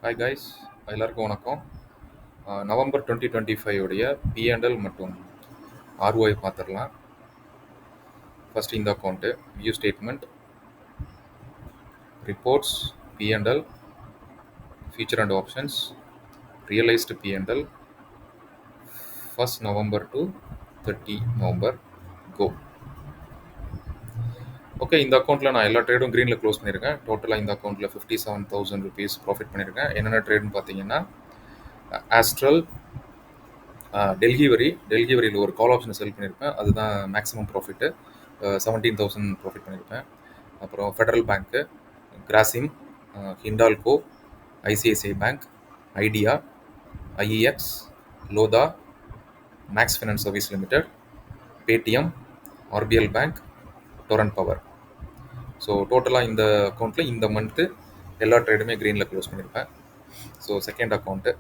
Hi guys, எல்லாருக்கும் வணக்கம். November 2025 உடைய P&L மற்றும் ROI பார்த்துடலாம். ஃபர்ஸ்ட் இந்த account view statement, reports, P&L, feature and options, realised P&L, first November to 30 November go. Okay, இந்த அக்கௌண்ட்டில் நான் எல்லா ட்ரேடும் க்ரீனில் க்ளோஸ் பண்ணியிருக்கேன். டோட்டலாக இந்த அக்கௌண்ட்டில் 57,000 ருபீஸ் ப்ராஃபிட் பண்ணியிருக்கேன். என்னென்ன ட்ரேடுன்னு பார்த்தீங்கன்னா ஆஸ்ட்ரல், டெல்கிவரியில் ஒரு கால் ஆப்ஷனை செல் பண்ணியிருப்பேன். அதுதான் மேக்ஸிமம் ப்ராஃபிட்டு. 17,000 ப்ராஃபிட் பண்ணியிருப்பேன். அப்புறம் Federal bank, Grasim, Hindalco, ICICI bank, Idea, IEX, Lodha, Max finance service limited, Paytm, RBL bank, Torrent power. So டோட்டலாக இந்த அக்கௌண்ட்டில் இந்த மந்த்து எல்லா ட்ரேடுமே க்ரீனில் க்ளோஸ் பண்ணியிருப்பேன். So second account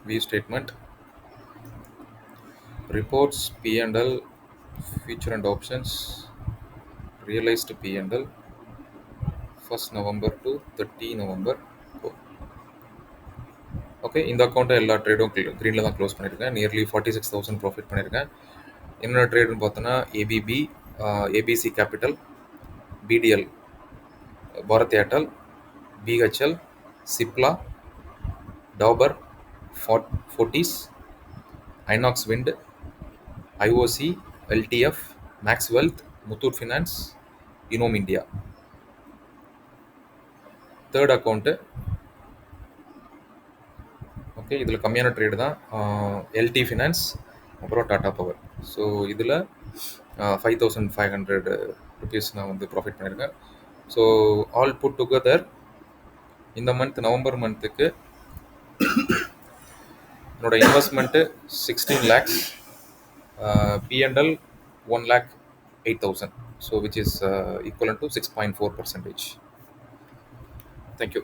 view statement, reports, P&L, feature and options, realized P&L, 1st November to 30 November. Okay, இந்த அக்கௌண்ட்டை எல்லா ட்ரேடும் க்ரீனில் தான் க்ளோஸ் பண்ணியிருக்கேன். நியர்லி 46,000 ப்ராஃபிட் பண்ணியிருக்கேன். என்னென்ன ட்ரேடுன்னு பார்த்தோன்னா ABB, ABC capital, BDL, Bharat Airtel, BHEL, Cipla, Dabur, Fortis, INOX wind, IOC, LTF, Max wealth, Muthoot finance, இனோம் இந்தியா. தேர்ட் அக்கௌண்ட்டு ஓகே, இதில் கம்மியான ட்ரேடு தான். எல்டி ஃபினான்ஸ், அப்புறம் டாடா பவர். ஸோ இதில் 5,500 ருபீஸ் நான் வந்து ப்ராஃபிட் பண்ணியிருக்கேன். ஸோ ஆல் புட் டுகெதர் இந்த மந்த் நவம்பர் மந்த்துக்கு என்னோட investment 16 lakhs, P&L 1,08,000. So which is equivalent to 6.4%. Thank you.